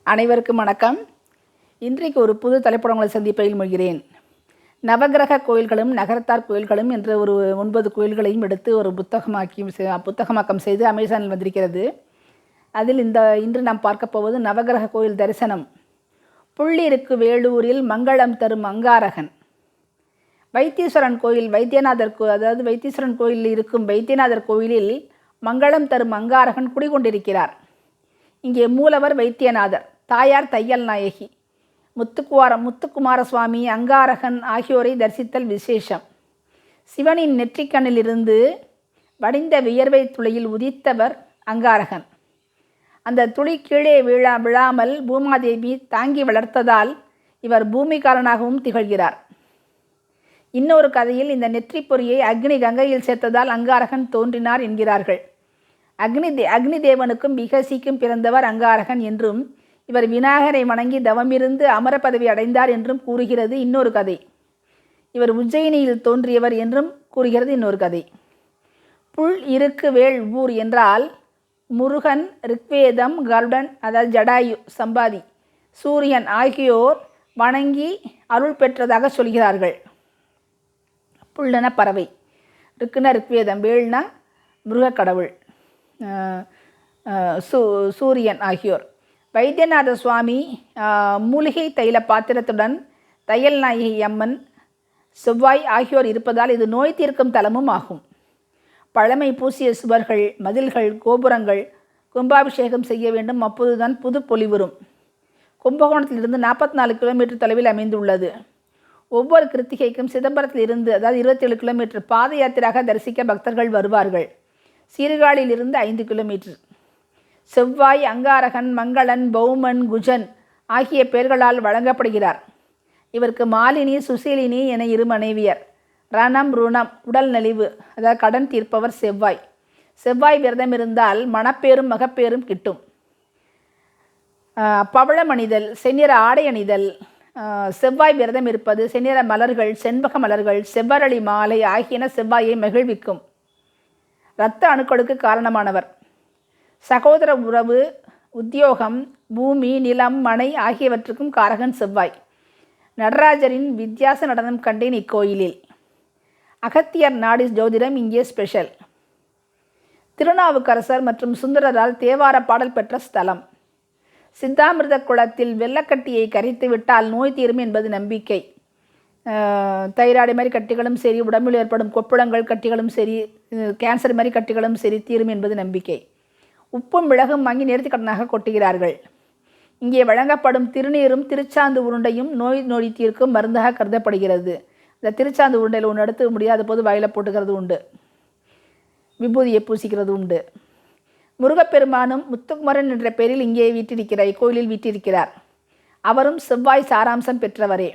அனைவருக்கும் வணக்கம். இன்றைக்கு ஒரு புது தலைப்புடங்களை சந்திப்பதில் மகிழ்கிறேன். நவகிரக கோயில்களும் நகரத்தார் கோயில்களும் என்ற ஒரு 9 கோயில்களையும் எடுத்து ஒரு புத்தகமாக்கம் செய்து அமேசானில் வந்திருக்கிறது. அதில் இன்று நாம் பார்க்க போவது நவகிரக கோயில் தரிசனம். புள்ளிருக்கு வேலூரில் மங்களம் தரும் அங்காரகன். வைத்தீஸ்வரன் கோயில் வைத்தீஸ்வரன் கோயிலில் இருக்கும் வைத்தியநாதர் கோயிலில் மங்களம் தரும் அங்காரகன் குடிகொண்டிருக்கிறார். இங்கே மூலவர் வைத்தியநாதர், தாயார் தையல் நாயகி, முத்துக்குமார சுவாமி, அங்காரகன் ஆகியோரை தரிசித்தல் விசேஷம். சிவனின் நெற்றிக்கண்ணிலிருந்து வடிந்த வியர்வை துளியில் உதித்தவர் அங்காரகன். அந்த துளி கீழே விழாமல் பூமாதேவி தாங்கி வளர்த்ததால் இவர் பூமிக்காரனாகவும் திகழ்கிறார். இன்னொரு கதையில் இந்த நெற்றிப் பொறியை அக்னி கங்கையில் சேர்த்ததால் அங்காரகன் தோன்றினார் என்கிறார்கள். அக்னி தேவனுக்கும் விகசிக்கும் பிறந்தவர் அங்காரகன் என்றும், இவர் விநாயகரை வணங்கி தவமிருந்து அமர பதவி அடைந்தார் என்றும் கூறுகிறது இன்னொரு கதை. இவர் உஜ்ஜயினியில் தோன்றியவர் என்றும் கூறுகிறது இன்னொரு கதை. புல் இருக்கு வேள் ஊர் என்றால் முருகன், ரிக்வேதம், கருடன் ஜடாயு, சம்பாதி, சூரியன் ஆகியோர் வணங்கி அருள் பெற்றதாக சொல்கிறார்கள். புல்லன பறவை, ருக்குன ரிக்வேதம், வேள்னா முருகக்கடவுள், சூரியன் ஆகியோர். வைத்தியநாத சுவாமி மூலிகை தைல பாத்திரத்துடன் தையல் நாயகி அம்மன், செவ்வாய் ஆகியோர் இருப்பதால் இது நோய் தீர்க்கும் தலமும் ஆகும். பழமை பூசிய சுவர்கள், மதில்கள், கோபுரங்கள் கும்பாபிஷேகம் செய்ய வேண்டும். அப்போதுதான் புது பொலிவுறும். கும்பகோணத்திலிருந்து 44 கிலோமீட்டர் தொலைவில் அமைந்துள்ளது. ஒவ்வொரு கிருத்திகைக்கும் சிதம்பரத்தில் இருந்து 27 கிலோமீட்டர் பாத யாத்திரையாக தரிசிக்க பக்தர்கள் வருவார்கள். சீர்காழியிலிருந்து 5 கிலோமீட்டர். செவ்வாய் அங்காரகன், மங்களன், பௌமன், குஜன் ஆகிய பெயர்களால் வழங்கப்படுகிறார். இவருக்கு மாலினி, சுசீலினி என 2 மனைவியர். ரணம், ருணம் உடல் நலிவு கடன் தீர்ப்பவர் செவ்வாய். செவ்வாய் விரதம் இருந்தால் மணப்பேரும் மகப்பேரும் கிட்டும். பவளமணிதல், செந்நிற ஆடை அணிதல், செவ்வாய் விரதம் இருப்பது, செந்நிற மலர்கள், செண்பக மலர்கள், செவ்வரளி மாலை ஆகியன செவ்வாயை மகிழ்விக்கும். இரத்த அணுக்களுக்கு காரணமானவர். சகோதர உறவு, உத்தியோகம், பூமி, நிலம், மனை ஆகியவற்றுக்கும் காரகன் செவ்வாய். நடராஜரின் வித்தியாச நடனம் கண்டேன் இக்கோயிலில். அகத்தியர் நாடி ஜோதிடம் இங்கே ஸ்பெஷல். திருநாவுக்கரசர் மற்றும் சுந்தரரால் தேவார பாடல் பெற்ற ஸ்தலம். சித்தாமிர்த குளத்தில் வெள்ளக்கட்டியை கரைத்து விட்டால் நோய் தீரும் என்பது நம்பிக்கை. தைராய்டு மாதிரி கட்டிகளும் சரி, உடம்பில் ஏற்படும் கொப்புளங்கள் கட்டிகளும் சரி, கேன்சர் மாதிரி கட்டிகளும் சரி தீரும் என்பது நம்பிக்கை. உப்பும் மிளகும் வாங்கி நேர்த்திக்கடனாக கொட்டுகிறார்கள். இங்கே வழங்கப்படும் திருநீரும் திருச்சாந்து உருண்டையும் நோய் தீர்க்கும் மருந்தாக கருதப்படுகிறது. இந்த திருச்சாந்து உருண்டையில் ஒன்று எடுத்து முடியாத போது வாயில போட்டுக்கிறது உண்டு, விபூதியை பூசிக்கிறது உண்டு. முருகப்பெருமானும் முத்துக்குமரன் என்ற பெயரில் இங்கே இக்கோயிலில் வீட்டிருக்கிறார். அவரும் செவ்வாய் சாராம்சம் பெற்றவரே.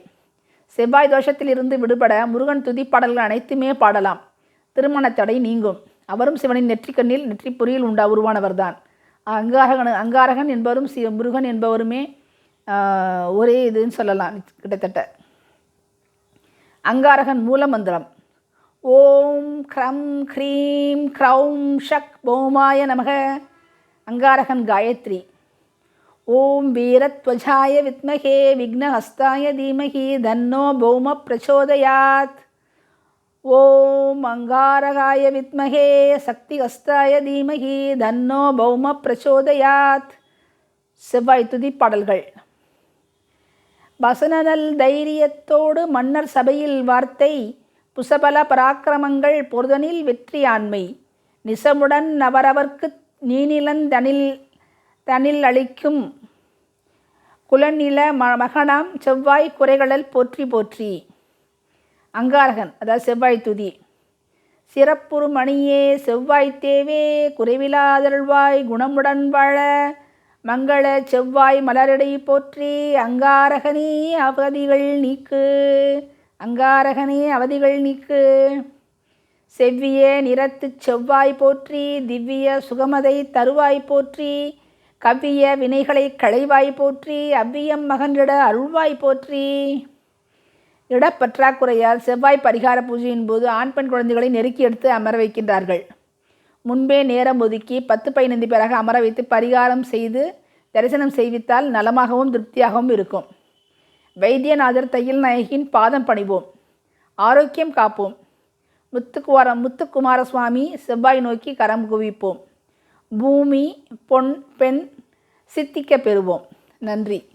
செவ்வாய் தோஷத்தில் இருந்து விடுபட முருகன் துதிப்பாடல்கள் அனைத்துமே பாடலாம். திருமண தடை நீங்கும். அவரும் சிவனின் நெற்றிக்கண்ணில் நெற்றிப்பொறியில் உருவானவர்தான். அங்காரகன் என்பவரும் முருகன் என்பவருமே ஒரே இதுன்னு சொல்லலாம் கிட்டத்தட்ட. அங்காரகன் மூலமந்திரம் ஓம் க்ரம் க்ரீம் க்ரௌம் ஷக் பௌமாய நமக. அங்காரகன் காயத்ரி. ஓம் வீரத்வஜாய வித்மகே விக்னஹஸ்தாய தீமகி தன்னோ பௌம பிரச்சோதயாத். ஓம் அங்காரகாய வித்மகே சக்திஹஸ்தாய தீமகி தன்னோ பௌம பிரச்சோதயாத். செவ்வாய் துதிப்பாடல்கள். வசனநல் தைரியத்தோடு மன்னர் சபையில் வார்த்தை, புசபல பராக்கிரமங்கள் பொருதனில் வெற்றி ஆண்மை, நிசமுடன் அவரவர்க்கு நீநிலன் தனில் அளிக்கும் குலநில மகனாம் செவ்வாய் குறைகளல் போற்றி போற்றி. அங்காரகன் செவ்வாய் துதி. சிறப்புறு மணியே செவ்வாய் தேவே குறைவிலாதருள்வாய் குணமுடன் வாழ மங்கள செவ்வாய் மலரடை போற்றி. அங்காரகனே அவதிகள் நீக்கு, அங்காரகனே அவதிகள் நீக்கு. செவ்விய நிறத்து செவ்வாய் போற்றி, திவ்ய சுகமதை தருவாய் போற்றி, கவ்விய வினைகளை களைவாய் போற்றி, அவ்வியம் மகன்றிட அருள்வாய் போற்றி. இடப்பற்றாக்குறையால் செவ்வாய் பரிகார பூஜையின் போது ஆண் பெண் குழந்தைகளை நெருக்கி எடுத்து அமர வைக்கின்றார்கள். முன்பே நேரம் ஒதுக்கி 10-15 பேராக அமர வைத்து பரிகாரம் செய்து தரிசனம் செய்வித்தால் நலமாகவும் திருப்தியாகவும் இருக்கும். வைத்தியநாதர் தையல் நாயகியின் பாதம் பணிவோம். ஆரோக்கியம் காப்போம். முத்துக்குமார சுவாமி செவ்வாய் நோக்கி கரம் குவிப்போம். பூமி பொன் பெண் சித்திக்க பெறுவோம். நன்றி.